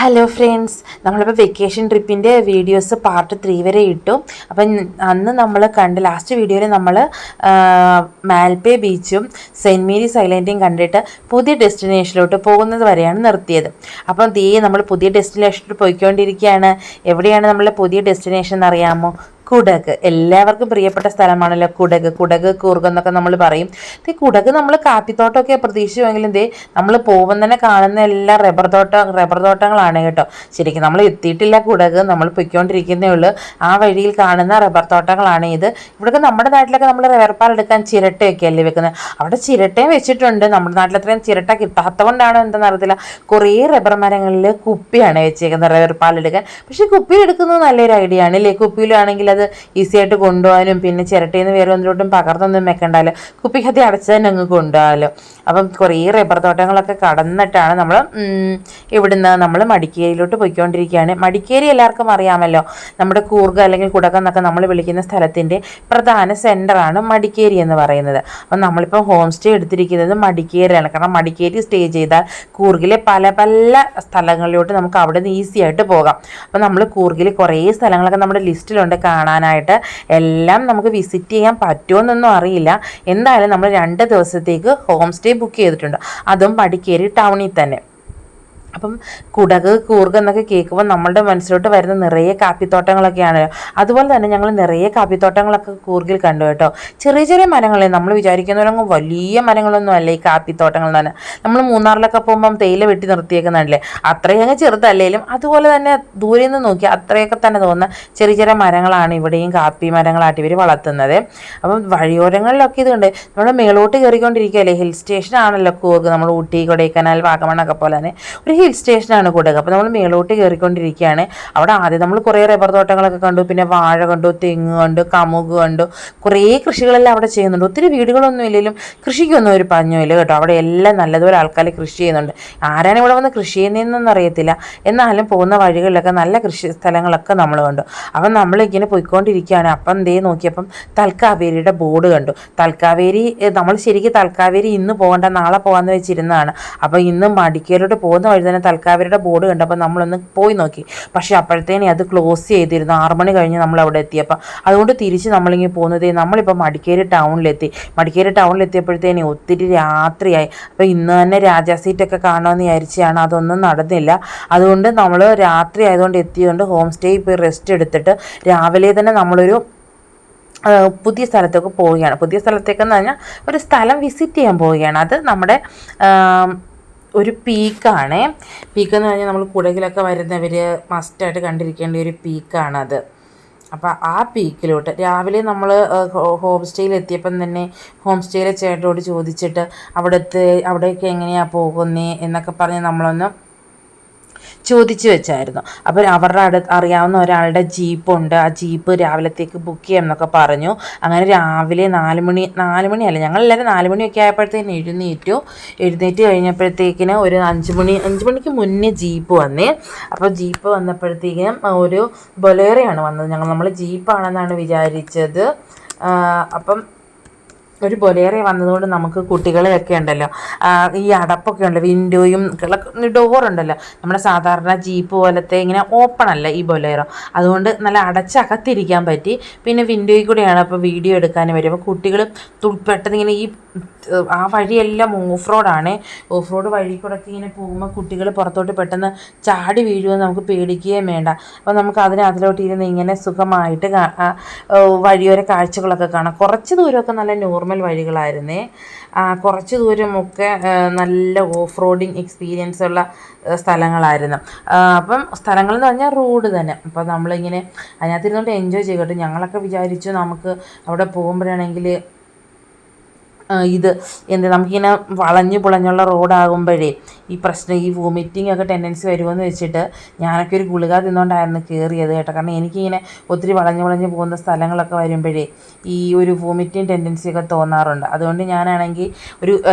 Hello friends, നമ്മളിപ്പോൾ vacation ട്രിപ്പിൻ്റെ videos part 3 വരെ ഇട്ടു. അപ്പം അന്ന് നമ്മൾ ലാസ്റ്റ് വീഡിയോയിൽ നമ്മൾ മാൽപേ ബീച്ചും സെൻറ്റ് മേരീസ് ഐലൻഡും കണ്ടിട്ട് പുതിയ ഡെസ്റ്റിനേഷനിലോട്ട് പോകുന്നത് വരെയാണ് നിർത്തിയത്. അപ്പം നമ്മൾ പുതിയ ഡെസ്റ്റിനേഷനിൽ പോയിക്കൊണ്ടിരിക്കുകയാണ്. എവിടെയാണ് നമ്മളുടെ പുതിയ ഡെസ്റ്റിനേഷൻ എന്നറിയാമോ? കുടക്. എല്ലാവർക്കും പ്രിയപ്പെട്ട സ്ഥലമാണല്ലോ കുടക് കൂർഗ് എന്നൊക്കെ നമ്മൾ പറയും. കുടക് നമ്മൾ കാപ്പിത്തോട്ടമൊക്കെ പ്രതീക്ഷിച്ചുവെങ്കിലും നമ്മൾ പോകുമ്പോൾ തന്നെ കാണുന്ന എല്ലാ റബ്ബർ തോട്ടങ്ങളാണ് കേട്ടോ. ശരിക്കും നമ്മൾ എത്തിയിട്ടില്ല കുടക്, നമ്മൾ പൊയ്ക്കൊണ്ടിരിക്കുന്നേ ഉള്ളൂ. ആ വഴിയിൽ കാണുന്ന റബ്ബർ തോട്ടങ്ങളാണ് ഇത്. ഇവിടെയൊക്കെ നമ്മുടെ നാട്ടിലൊക്കെ നമ്മൾ റബ്ബർ പാൽ എടുക്കാൻ ചിരട്ടയൊക്കെ അല്ലേ വെക്കുന്നത്. അവിടെ ചിരട്ടയും വെച്ചിട്ടുണ്ട്. നമ്മുടെ നാട്ടിൽ അത്രയും ചിരട്ട കിട്ടാത്ത കൊണ്ടാണോ എന്താണെന്ന് അറിയത്തില്ല. കുറേ റബ്ബർ മരങ്ങളിൽ കുപ്പിയാണ് വെച്ചേക്കുന്നത് റബ്ബർ പാലെടുക്കാൻ. പക്ഷേ കുപ്പിയിൽ എടുക്കുന്നത് നല്ലൊരു ഐഡിയ ആണ് അല്ലേ. കുപ്പിയിലാണെങ്കിൽ അത് ഈസി ആയിട്ട് കൊണ്ടുപോകാനും പിന്നെ ചിരട്ടയിൽ നിന്ന് വേറെ ഒന്നിലോട്ടും പകർന്നൊന്നും വെക്കണ്ടല്ലോ, കുപ്പിക്കകത്ത് അടച്ച് തന്നെ അങ്ങ് കൊണ്ടുപോകാമല്ലോ. അപ്പം കുറേ റബ്ബർ തോട്ടങ്ങളൊക്കെ കടന്നിട്ടാണ് നമ്മൾ മടിക്കേരിയിലോട്ട് പോയിക്കൊണ്ടിരിക്കുകയാണ്. മടിക്കേരി എല്ലാവർക്കും അറിയാമല്ലോ, നമ്മുടെ കൂർഗ് അല്ലെങ്കിൽ കുടക് എന്നൊക്കെ നമ്മൾ വിളിക്കുന്ന സ്ഥലത്തിൻ്റെ പ്രധാന സെൻ്ററാണ് മടിക്കേരി എന്ന് പറയുന്നത്. അപ്പം നമ്മളിപ്പോൾ ഹോം സ്റ്റേ എടുത്തിരിക്കുന്നത് മടിക്കേരിയാണ്. കാരണം മടിക്കേരി സ്റ്റേ ചെയ്താൽ കൂർഗിലെ പല പല സ്ഥലങ്ങളിലോട്ട് നമുക്ക് അവിടെ നിന്ന് ഈസി ആയിട്ട് പോകാം. അപ്പം നമ്മൾ കൂർഗിൽ കുറേ സ്ഥലങ്ങളൊക്കെ നമ്മുടെ ലിസ്റ്റിലുണ്ട് കാണാനായിട്ട്. എല്ലാം നമുക്ക് വിസിറ്റ് ചെയ്യാൻ പറ്റുമെന്നൊന്നും അറിയില്ല. എന്തായാലും നമ്മൾ 2 ദിവസത്തേക്ക് ഹോം സ്റ്റേ ബുക്ക് ചെയ്തിട്ടുണ്ട്, അതും മടിക്കേരി ടൗണിൽ തന്നെ. അപ്പം കുടക് കൂർഗ് എന്നൊക്കെ കേൾക്കുമ്പോൾ നമ്മളുടെ മനസ്സിലോട്ട് വരുന്ന നിറയെ കാപ്പിത്തോട്ടങ്ങളൊക്കെയാണല്ലോ. അതുപോലെ തന്നെ ഞങ്ങൾ നിറയെ കാപ്പിത്തോട്ടങ്ങളൊക്കെ കൂർഗിൽ കണ്ടു കേട്ടോ. ചെറിയ ചെറിയ മരങ്ങളെ നമ്മൾ വിചാരിക്കുന്നവരങ്ങ് വലിയ മരങ്ങളൊന്നും അല്ല ഈ കാപ്പിത്തോട്ടങ്ങൾ തന്നെ. നമ്മൾ മൂന്നാറിലൊക്കെ പോകുമ്പം തേയില വെട്ടി നിർത്തിയേക്കുന്നുണ്ടല്ലേ, അത്രയും അങ്ങ് ചെറുതല്ലേലും അതുപോലെ തന്നെ ദൂരെ നിന്ന് നോക്കി അത്രയൊക്കെ തന്നെ തോന്നുന്ന ചെറിയ ചെറിയ മരങ്ങളാണ് ഇവിടെയും കാപ്പി മരങ്ങളായിട്ട് ഇവർ വളർത്തുന്നത്. അപ്പം വഴിയോരങ്ങളിലൊക്കെ ഇതുണ്ട്. നമ്മൾ മേളോട്ട് കയറിക്കൊണ്ടിരിക്കുകയല്ലേ, ഹിൽ സ്റ്റേഷൻ ആണല്ലോ കൂർഗ്. നമ്മൾ ഊട്ടി കൊടൈക്കനാൽ വാഗമണ്ണൊക്കെ പോലെ തന്നെ ഒരു ഹിൽ സ്റ്റേഷനാണ് കുടക്. അപ്പോൾ നമ്മൾ മേളോട്ട് കയറിക്കൊണ്ടിരിക്കുകയാണ്. അവിടെ ആദ്യം നമ്മൾ കുറേ റബ്ബർ തോട്ടങ്ങളൊക്കെ കണ്ടു, പിന്നെ വാഴ കണ്ടു, തെങ്ങ് കണ്ടു, കമുക് കണ്ടു. കുറേ കൃഷികളെല്ലാം അവിടെ ചെയ്യുന്നുണ്ട്. ഒത്തിരി വീടുകളൊന്നും ഇല്ലെങ്കിലും കൃഷിക്കൊന്നും ഒരു പഞ്ഞമില്ല കേട്ടോ. അവിടെ എല്ലാം നല്ലതുപോലെ ആൾക്കാർ കൃഷി ചെയ്യുന്നുണ്ട്. ആരാണ് ഇവിടെ വന്ന് കൃഷി ചെയ്യുന്നതെന്നൊന്നും അറിയത്തില്ല. എന്നാലും പോകുന്ന വഴികളിലൊക്കെ നല്ല കൃഷി സ്ഥലങ്ങളൊക്കെ നമ്മൾ കണ്ടു. അപ്പം നമ്മളിങ്ങനെ പോയിക്കൊണ്ടിരിക്കുകയാണ്. അപ്പം നോക്കിയപ്പം തൽക്കാവേരിയുടെ ബോർഡ് കണ്ടു. തൽക്കാവേരി നമ്മൾ ശരിക്കും തൽക്കാവേരി ഇന്ന് പോകേണ്ട നാളെ പോകാമെന്ന് വെച്ചിരുന്നതാണ്. അപ്പോൾ ഇന്ന് മടിക്കേലോട്ട് പോകുന്ന വഴി തന്നെ തൽക്കാവേരിയുടെ ബോർഡ് കണ്ടപ്പോൾ നമ്മളൊന്ന് പോയി നോക്കി. പക്ഷേ അപ്പോഴത്തേനെ അത് ക്ലോസ് ചെയ്തിരുന്നു. 6 മണി കഴിഞ്ഞ് നമ്മൾ അവിടെ എത്തിയപ്പോൾ. അതുകൊണ്ട് തിരിച്ച് നമ്മളിങ്ങനെ പോകുന്നത് നമ്മളിപ്പോൾ മടിക്കേരി ടൗണിലെത്തി. മടിക്കേരി ടൗണിലെത്തിയപ്പോഴത്തേനെ ഒത്തിരി രാത്രിയായി. അപ്പോൾ ഇന്ന് തന്നെ രാജാ സീറ്റൊക്കെ കാണുമെന്ന് വിചാരിച്ചാണ്, അതൊന്നും നടന്നില്ല. അതുകൊണ്ട് നമ്മൾ രാത്രി ആയതുകൊണ്ട് എത്തിയതുകൊണ്ട് ഹോം സ്റ്റേ പോയി റെസ്റ്റ് എടുത്തിട്ട് രാവിലെ തന്നെ നമ്മളൊരു പുതിയ സ്ഥലത്തേക്ക് പോവുകയാണ്. പുതിയ സ്ഥലത്തേക്കെന്ന് പറഞ്ഞാൽ ഒരു സ്ഥലം വിസിറ്റ് ചെയ്യാൻ പോവുകയാണ്. അത് നമ്മുടെ ഒരു പീക്കാണ്. പീക്കെന്ന് പറഞ്ഞാൽ നമ്മൾ കുടകിലൊക്കെ വരുന്നവർ മസ്റ്റായിട്ട് കണ്ടിരിക്കേണ്ട ഒരു പീക്കാണത്. അപ്പോൾ ആ പീക്കിലോട്ട് രാവിലെ നമ്മൾ ഹോം സ്റ്റേയിൽ എത്തിയപ്പം തന്നെ ഹോം സ്റ്റേയിലെ ചേട്ടനോട് ചോദിച്ചിട്ട് അവിടേക്ക് എങ്ങനെയാണ് പോകുന്നത് എന്നൊക്കെ പറഞ്ഞ് നമ്മളൊന്ന് ചോദിച്ചു വെച്ചായിരുന്നു. അപ്പോൾ അവരുടെ അറിയാവുന്ന ഒരാളുടെ ജീപ്പുണ്ട്, ആ ജീപ്പ് രാവിലത്തേക്ക് ബുക്ക് ചെയ്യാം എന്നൊക്കെ പറഞ്ഞു. അങ്ങനെ രാവിലെ 4 മണിയല്ല, ഞങ്ങളെല്ലാവരും 4 മണിയൊക്കെ ആയപ്പോഴത്തേന് എഴുന്നേറ്റ് കഴിഞ്ഞപ്പോഴത്തേക്കിന് ഒരു 5 മണിക്ക് മുന്നേ ജീപ്പ് വന്നേ. അപ്പോൾ ജീപ്പ് വന്നപ്പോഴത്തേക്കിനും ഒരു ബൊലേറയാണ് വന്നത്. നമ്മൾ ജീപ്പാണെന്നാണ് വിചാരിച്ചത്. അപ്പം ഒരു ബൊലേറെ വന്നതുകൊണ്ട് നമുക്ക് കുട്ടികളെയൊക്കെ ഉണ്ടല്ലോ, ഈ അടപ്പൊക്കെ ഉണ്ട്, വിൻഡോയും ഡോറുണ്ടല്ലോ, നമ്മുടെ സാധാരണ ജീപ്പ് പോലത്തെ ഇങ്ങനെ ഓപ്പൺ അല്ല ഈ ബൊലേറോ. അതുകൊണ്ട് നല്ല അടച്ചകത്തിരിക്കാൻ പറ്റി. പിന്നെ വിൻഡോയിൽ കൂടെയാണ് അപ്പോൾ വീഡിയോ എടുക്കാനും വരും. അപ്പോൾ കുട്ടികൾ പെട്ടെന്ന് ഇങ്ങനെ ആ വഴിയെല്ലാം ഓഫ് റോഡ് വഴി കൂടെ ഇങ്ങനെ പോകുമ്പോൾ കുട്ടികൾ പുറത്തോട്ട് പെട്ടെന്ന് ചാടി വീഴുമെന്ന് നമുക്ക് പേടിക്കുകയും വേണ്ട. അപ്പോൾ നമുക്ക് അതിലോട്ട് ഇരുന്ന് ഇങ്ങനെ സുഖമായിട്ട് വഴിയോര കാഴ്ചകളൊക്കെ കാണാം. കുറച്ച് ദൂരമൊക്കെ നല്ല നോർമൽ വഴികളായിരുന്നേ. കുറച്ച് ദൂരമൊക്കെ നല്ല ഓഫ് റോഡിങ് എക്സ്പീരിയൻസ് ഉള്ള സ്ഥലങ്ങളായിരുന്നു. അപ്പം സ്ഥലങ്ങളെന്ന് പറഞ്ഞാൽ റോഡ് തന്നെ. അപ്പോൾ നമ്മളിങ്ങനെ അതിനകത്തിരുന്നോണ്ട് എൻജോയ് ചെയ്യട്ടെ. ഞങ്ങളൊക്കെ വിചാരിച്ചു നമുക്ക് അവിടെ പോകുമ്പോഴാണെങ്കിൽ നമുക്കിങ്ങനെ വളഞ്ഞു പുളഞ്ഞുള്ള റോഡാകുമ്പോഴേ ഈ വോമിറ്റിംഗ് ഒക്കെ ടെൻഡൻസി വരുമെന്ന് വെച്ചിട്ട് ഞാനൊക്കെ ഒരു ഗുളിക തിന്നുകൊണ്ടായിരുന്നു കയറിയത് കേട്ടോ. കാരണം എനിക്കിങ്ങനെ ഒത്തിരി വളഞ്ഞു പോകുന്ന സ്ഥലങ്ങളൊക്കെ വരുമ്പോഴേ ഈ ഒരു വോമിറ്റിംഗ് ടെൻഡൻസി ഒക്കെ തോന്നാറുണ്ട്. അതുകൊണ്ട് ഞാനാണെങ്കിൽ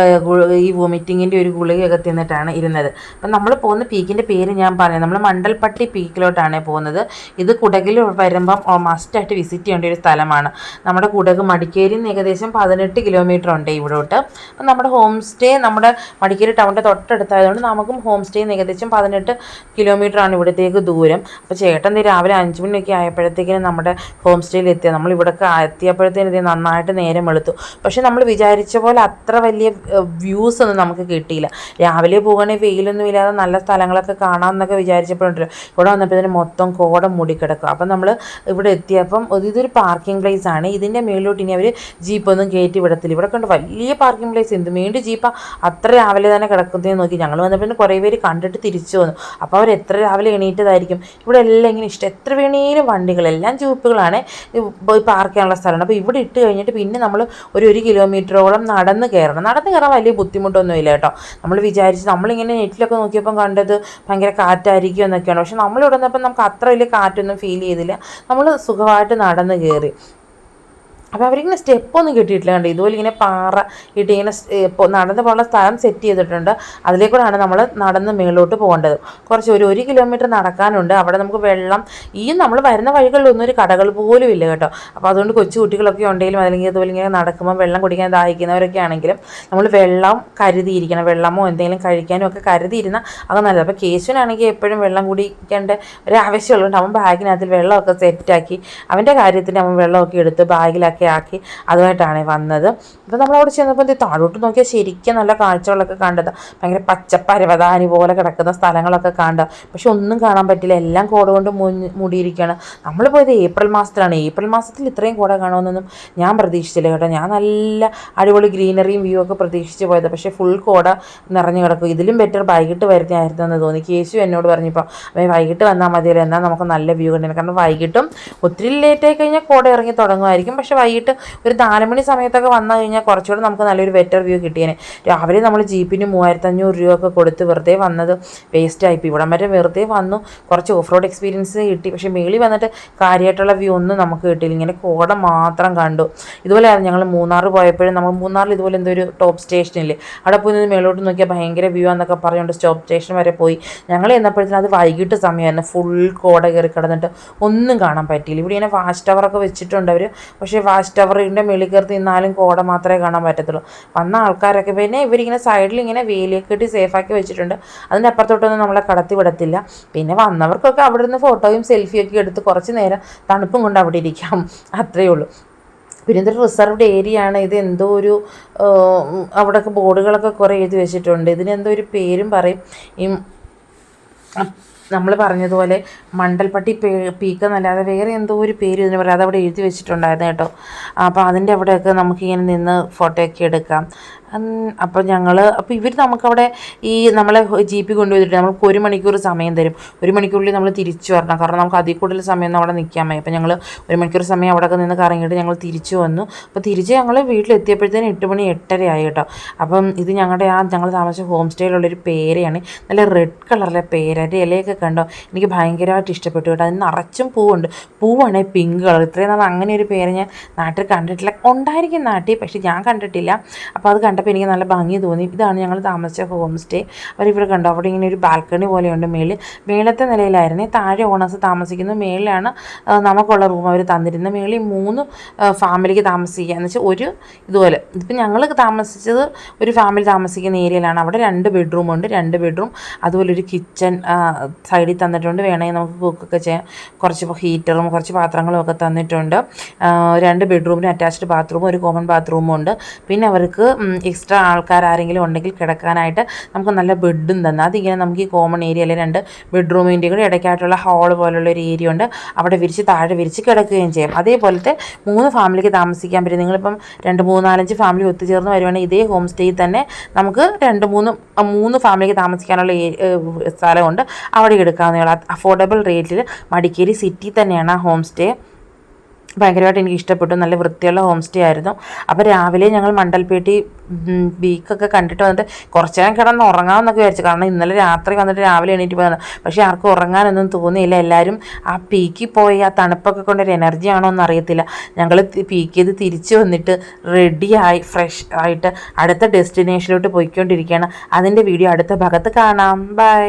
ഈ വോമിറ്റിങ്ങിൻ്റെ ഒരു ഗുളികയൊക്കെ തിന്നിട്ടാണ് ഇരുന്നത്. അപ്പം നമ്മൾ പോകുന്ന പീക്കിൻ്റെ പേര് ഞാൻ പറയാം. നമ്മൾ മണ്ടൽപ്പട്ടി പീക്കിലോട്ടാണ് പോകുന്നത്. ഇത് കുടകിൽ വരുമ്പം മസ്റ്റായിട്ട് വിസിറ്റ് ചെയ്യേണ്ട ഒരു സ്ഥലമാണ്. നമ്മുടെ കുടക് മടിക്കേരിയിൽ നിന്ന് ഏകദേശം 18 കിലോമീറ്റർ ഉണ്ട്. ഉണ്ട് ഇവിടോട്ട്. അപ്പം നമ്മുടെ ഹോം സ്റ്റേ നമ്മുടെ മടിക്കേരി ടൗണിൻ്റെ തൊട്ടടുത്തായതുകൊണ്ട് നമുക്കും ഹോം സ്റ്റേ ഏകദേശം 18 കിലോമീറ്ററാണ് ഇവിടത്തേക്ക് ദൂരം. അപ്പോൾ ചേട്ടൻ രാവിലെ 5 മണിയൊക്കെ ആയപ്പോഴത്തേക്കിനും നമ്മുടെ ഹോം സ്റ്റേയിൽ എത്തിയത്. നമ്മൾ ഇവിടെയൊക്കെ എത്തിയപ്പോഴത്തേനും ഇത് നന്നായിട്ട് നേരം വെളുത്തു. പക്ഷേ നമ്മൾ വിചാരിച്ച പോലെ അത്ര വലിയ വ്യൂസ് ഒന്നും നമുക്ക് കിട്ടിയില്ല. രാവിലെ പോകുകയാണെങ്കിൽ വെയിലൊന്നും ഇല്ലാതെ നല്ല സ്ഥലങ്ങളൊക്കെ കാണാമെന്നൊക്കെ വിചാരിച്ചപ്പോഴുണ്ടല്ലോ ഇവിടെ വന്നപ്പോഴത്തേനും മൊത്തം കോട മൂടിക്കിടക്കും. അപ്പം നമ്മൾ ഇവിടെ എത്തിയപ്പം ഇതൊരു പാർക്കിംഗ് പ്ലേസ് ആണ്. ഇതിൻ്റെ മേളിലോട്ട് ഇനി അവർ ജീപ്പൊന്നും കയറ്റി വിടത്തില്ല. ഇവിടെ കണ്ട് വലിയ പാർക്കിംഗ് പ്ലേസ് എന്ത് വേണ്ടി ജീപ്പാണ് അത്ര രാവിലെ തന്നെ കിടക്കുന്നതെന്ന് നോക്കി. ഞങ്ങൾ വന്നപ്പോൾ കുറേ പേര് കണ്ടിട്ട് തിരിച്ചു വന്നു. അപ്പോൾ അവർ എത്ര രാവിലെ എണീറ്റതായിരിക്കും. ഇവിടെ എല്ലാം ഇങ്ങനെ ഇഷ്ടം എത്ര വേണേലും വണ്ടികളെല്ലാം ജീപ്പുകളാണ് പാർക്ക് ചെയ്യാനുള്ള സ്ഥലമാണ്. അപ്പോൾ ഇവിടെ ഇട്ട് കഴിഞ്ഞിട്ട് പിന്നെ നമ്മൾ ഒരു കിലോമീറ്ററോളം നടന്ന് കയറണം. നടന്ന് കയറാൻ വലിയ ബുദ്ധിമുട്ടൊന്നുമില്ല കേട്ടോ. നമ്മൾ വിചാരിച്ച് നമ്മളിങ്ങനെ നെറ്റിലൊക്കെ നോക്കിയപ്പം കണ്ടത് ഭയങ്കര കാറ്റായിരിക്കും എന്നൊക്കെയാണ്. പക്ഷെ നമ്മളിവിടെ വന്നപ്പോൾ നമുക്ക് അത്ര വലിയ കാറ്റൊന്നും ഫീൽ ചെയ്തില്ല. നമ്മൾ സുഖമായിട്ട് നടന്ന് കയറി. അപ്പോൾ അവരിങ്ങനെ സ്റ്റെപ്പൊന്നും കിട്ടിയിട്ടില്ല. കണ്ട് ഇതുപോലെ ഇങ്ങനെ പാറ ഇട്ട് ഇങ്ങനെ നടന്ന് പോകാനുള്ള സ്ഥലം സെറ്റ് ചെയ്തിട്ടുണ്ട്. അതിലേക്കൂടെയാണ് നമ്മൾ നടന്ന് മേലോട്ട് പോകേണ്ടത്. കുറച്ച് ഒരു കിലോമീറ്റർ നടക്കാനുണ്ട്. അവിടെ നമുക്ക് വെള്ളം നമ്മൾ വരുന്ന വഴികളിലൊന്നും ഒരു കടകൾ പോലും ഇല്ല കേട്ടോ. അപ്പോൾ അതുകൊണ്ട് കൊച്ചു കുട്ടികളൊക്കെ ഉണ്ടെങ്കിലും അല്ലെങ്കിൽ അതുപോലെ ഇങ്ങനെ നടക്കുമ്പോൾ വെള്ളം കുടിക്കാൻ ദാഹിക്കുന്നവരൊക്കെ ആണെങ്കിലും നമ്മൾ വെള്ളം കരുതിയിരിക്കണം. വെള്ളമോ എന്തെങ്കിലും കഴിക്കാനും ഒക്കെ കരുതിയിരുന്നാൽ അത് നല്ലത്. അപ്പോൾ കേശുവിനാണെങ്കിൽ എപ്പോഴും വെള്ളം കുടിക്കേണ്ട ഒരാവശ്യമുള്ളതുകൊണ്ട് അവൻ ബാഗിനകത്തിൽ വെള്ളമൊക്കെ സെറ്റാക്കി അവൻ്റെ കാര്യത്തിന് അവൻ വെള്ളമൊക്കെ എടുത്ത് ബാഗിലാക്കി ആക്കി അതുമായിട്ടാണ് വന്നത്. അപ്പോൾ നമ്മളവിടെ ചെന്നപ്പോൾ താഴോട്ട് നോക്കിയാൽ ശരിക്കും നല്ല കാഴ്ചകളൊക്കെ കണ്ടത്. ഭയങ്കര പച്ചപ്പരവതാനി പോലെ കിടക്കുന്ന സ്ഥലങ്ങളൊക്കെ കണ്ട. പക്ഷെ ഒന്നും കാണാൻ പറ്റില്ല. എല്ലാം കോട കൊണ്ട് മൂടിയിരിക്കുകയാണ്. നമ്മൾ പോയത് ഏപ്രിൽ മാസത്തിലാണ്. ഏപ്രിൽ മാസത്തിൽ ഇത്രയും കോട കാണുമെന്നൊന്നും ഞാൻ പ്രതീക്ഷിച്ചില്ല കേട്ടോ. ഞാൻ നല്ല അടിപൊളി ഗ്രീനറിയും വ്യൂ ഒക്കെ പ്രതീക്ഷിച്ച് പോയത്. പക്ഷേ ഫുൾ കോട നിറഞ്ഞു കിടക്കും. ഇതിലും ബെറ്റർ വൈകിട്ട് വരുന്നതായിരുന്നു എന്ന് തോന്നി. കേശു എന്നോട് പറഞ്ഞപ്പോൾ വൈകിട്ട് വന്നാൽ മതിയല്ലോ, എന്നാൽ നമുക്ക് നല്ല വ്യൂ കണ്ടില്ല. കാരണം വൈകിട്ടും ഒത്തിരി ലേറ്റായി കഴിഞ്ഞാൽ കോട ഇറങ്ങി തുടങ്ങുമായിരിക്കും. പക്ഷേ വൈകിട്ട് ഒരു 4 മണി സമയത്തൊക്കെ വന്നു കഴിഞ്ഞാൽ കുറച്ചുകൂടെ നമുക്ക് നല്ലൊരു ബെറ്റർ വ്യൂ കിട്ടിയേനെ. രാവിലെ നമ്മൾ ജീപ്പിന് 3500 രൂപയൊക്കെ കൊടുത്ത് വെറുതെ വന്നത് വേസ്റ്റായിപ്പോൾ. ഇവിടം വരെ വെറുതെ വന്നു, കുറച്ച് ഓഫ് റോഡ് എക്സ്പീരിയൻസ് കിട്ടി. പക്ഷേ മേളിൽ വന്നിട്ട് കാര്യമായിട്ടുള്ള വ്യൂ ഒന്നും നമുക്ക് കിട്ടിയില്ല. ഇങ്ങനെ കോട മാത്രം കണ്ടു. ഇതുപോലെയായിരുന്നു ഞങ്ങൾ മൂന്നാർ പോയപ്പോഴും. നമ്മൾ മൂന്നാറിൽ ഇതുപോലെ എന്തൊരു ടോപ്പ് സ്റ്റേഷനില്ലേ, അവിടെ പോയി നിന്ന് മേലോട്ട് നോക്കിയാൽ ഭയങ്കര വ്യൂ ആണെന്നൊക്കെ പറഞ്ഞുകൊണ്ട് സ്റ്റോപ്പ് സ്റ്റേഷൻ വരെ പോയി. ഞങ്ങൾ ചെന്നപ്പോഴത്തേനും അത് വൈകിട്ട് സമയമായിരുന്നു. ഫുൾ കോട കയറി കിടന്നിട്ട് ഒന്നും കാണാൻ പറ്റിയില്ല. ഇവിടെ ഇങ്ങനെ വാച്ച് ടവറൊക്കെ വെച്ചിട്ടുണ്ട് അവർ. പക്ഷേ വാച്ച് ടവറിൻ്റെ മേളിൽ കയറി നിന്നാലും കോട മാത്രമേ കാണാൻ പറ്റത്തുള്ളൂ. വന്ന ആൾക്കാരൊക്കെ പിന്നെ ഇവരിങ്ങനെ സൈഡിൽ ഇങ്ങനെ വേലിയൊക്കെ കെട്ടി സേഫാക്കി വെച്ചിട്ടുണ്ട്. അതിൻ്റെ അപ്പുറത്തോട്ടൊന്നും നമ്മളെ കടത്തി വിടത്തില്ല. പിന്നെ വന്നവർക്കൊക്കെ അവിടെ നിന്ന് ഫോട്ടോയും സെൽഫിയൊക്കെ എടുത്ത് കുറച്ച് നേരം തണുപ്പും കൊണ്ട് അവിടെ ഇരിക്കാം, അത്രയേ ഉള്ളൂ. പിന്നെ ഇതൊരു റിസർവ്ഡ് ഏരിയ ആണ്. ഇത് എന്തോ ഒരു അവിടെയൊക്കെ ബോർഡുകളൊക്കെ കുറേ എഴുതി വെച്ചിട്ടുണ്ട്. ഇതിനെന്തോ ഒരു പേരും പറയും. ഈ നമ്മൾ പറഞ്ഞതുപോലെ മണ്ടൽപ്പട്ടി പീക്ക് എന്നല്ലാതെ വേറെ എന്തോ ഒരു പേര് ഇതിന് പറയാം. അതവിടെ എഴുതി വെച്ചിട്ടുണ്ടായിരുന്നു കേട്ടോ. അപ്പോൾ അതിൻ്റെ അവിടെയൊക്കെ നമുക്കിങ്ങനെ നിന്ന് ഫോട്ടോയൊക്കെ എടുക്കാം. അപ്പോൾ ഇവർ നമുക്കവിടെ നമ്മളെ ജീപ്പിൽ കൊണ്ടുപോയിട്ട് നമുക്ക് 1 മണിക്കൂർ സമയം തരും. 1 മണിക്കൂറിൽ നമ്മൾ തിരിച്ചു വരണം. കാരണം നമുക്ക് അതിൽ കൂടുതൽ സമയം അവിടെ നിൽക്കാൻ വയ്യ. അപ്പോൾ ഞങ്ങൾ 1 മണിക്കൂർ സമയം അവിടെയൊക്കെ നിന്ന് കറങ്ങിയിട്ട് ഞങ്ങൾ തിരിച്ചു വന്നു. അപ്പോൾ തിരിച്ച് ഞങ്ങൾ വീട്ടിലെത്തിയപ്പോഴത്തേനും 8 മണി 8:30 ആയി കേട്ടോ. അപ്പം ഇത് ഞങ്ങൾ താമസിച്ച ഹോം സ്റ്റേയിലുള്ളൊരു പേരയാണ്. നല്ല റെഡ് കളറിലെ പേര്. അതിൻ്റെ ഇലയൊക്കെ കണ്ടോ, എനിക്ക് ഭയങ്കരമായിട്ട് ഇഷ്ടപ്പെട്ടു കേട്ടോ. അതിന് നിറച്ചും പൂവുണ്ട്. പൂവാണെങ്കിൽ പിങ്ക് കളർ. ഇത്രയും നാൾ അങ്ങനെ ഒരു പേര് ഞാൻ നാട്ടിൽ കണ്ടിട്ടില്ല. ഉണ്ടായിരിക്കും നാട്ടിൽ, പക്ഷേ ഞാൻ കണ്ടിട്ടില്ല. അപ്പോൾ അത് കണ്ടപ്പോൾ എനിക്ക് നല്ല ഭംഗി തോന്നി. ഇതാണ് ഞങ്ങൾ താമസിച്ച ഹോം സ്റ്റേ. അവരിവിടെ കണ്ടോ, അവിടെ ഇങ്ങനെ ഒരു ബാൽക്കണി പോലെയുണ്ട്. മേളത്തെ നിലയിലായിരുന്നേ. താഴെ ഓണേഴ്സ് താമസിക്കുന്നു. മേളിലാണ് നമുക്കുള്ള റൂം അവർ തന്നിരുന്നത്. മേളിൽ 3 ഫാമിലിക്ക് താമസിക്കുക എന്ന് വെച്ചാൽ ഒരു ഇതുപോലെ. ഇപ്പം ഞങ്ങൾ താമസിച്ചത് ഒരു ഫാമിലി താമസിക്കുന്ന ഏരിയയിലാണ്. അവിടെ 2 ബെഡ്റൂമുണ്ട്. 2 ബെഡ്റൂം അതുപോലെ ഒരു കിച്ചൺ സൈഡിൽ തന്നിട്ടുണ്ട്. വേണമെങ്കിൽ നമുക്ക് കുക്കൊക്കെ ചെയ്യാം. കുറച്ച് ഹീറ്ററും കുറച്ച് പാത്രങ്ങളും ഒക്കെ തന്നിട്ടുണ്ട്. 2 ബെഡ്റൂമിന് അറ്റാച്ച്ഡ് ബാത്റൂമും ഒരു കോമൺ ബാത്റൂമും ഉണ്ട്. പിന്നെ അവർക്ക് എക്സ്ട്രാ ആൾക്കാർ ആരെങ്കിലും ഉണ്ടെങ്കിൽ കിടക്കാനായിട്ട് നമുക്ക് നല്ല ബെഡും തന്നെ. അതിങ്ങനെ നമുക്ക് ഈ കോമൺ ഏരിയ അല്ലെ 2 ബെഡ്റൂമിൻ്റെ കൂടെ ഇടയ്ക്കായിട്ടുള്ള ഹാൾ പോലുള്ള ഒരു ഏരിയ ഉണ്ട്. അവിടെ താഴെ വിരിച്ച് കിടക്കുകയും ചെയ്യും. അതേപോലത്തെ 3 ഫാമിലിക്ക് താമസിക്കാൻ പറ്റും. നിങ്ങളിപ്പം 2, 3, 4, 5 ഫാമിലി ഒത്തുചേർന്ന് വരുവാണെങ്കിൽ ഇതേ ഹോം സ്റ്റേയിൽ തന്നെ നമുക്ക് 2, 3 ഫാമിലിക്ക് താമസിക്കാനുള്ള സ്ഥലമുണ്ട്. അവിടെ എടുക്കാവുന്നതാണ്. അഫോർഡബിൾ റേറ്റിൽ മടിക്കേരി സിറ്റി തന്നെയാണ് ആ ഹോം സ്റ്റേ. ഭയങ്കരമായിട്ട് എനിക്ക് ഇഷ്ടപ്പെട്ടു. നല്ല വൃത്തിയുള്ള ഹോം സ്റ്റേ ആയിരുന്നു. അപ്പോൾ രാവിലെ ഞങ്ങൾ മണ്ടൽപേട്ടി ബീക്കൊക്കെ കണ്ടിട്ട് വന്നിട്ട് കുറച്ച് നേരം കിടന്ന് ഉറങ്ങാമെന്നൊക്കെ വിചാരിച്ചു. കാരണം ഇന്നലെ രാത്രി വന്നിട്ട് രാവിലെ എണീറ്റ് പോയത്. പക്ഷേ ആർക്കും ഉറങ്ങാനൊന്നും തോന്നിയില്ല. എല്ലാവരും ആ പീക്കിൽ പോയി ആ തണുപ്പൊക്കെ കൊണ്ടൊരു എനർജി ആണോ എന്ന് അറിയത്തില്ല. ഞങ്ങൾ പീക്ക് ചെയ്ത് തിരിച്ച് വന്നിട്ട് റെഡിയായി ഫ്രഷ് ആയിട്ട് അടുത്ത ഡെസ്റ്റിനേഷനിലോട്ട് പോയിക്കൊണ്ടിരിക്കുകയാണ്. അതിൻ്റെ വീഡിയോ അടുത്ത ഭാഗത്ത് കാണാം. ബൈ.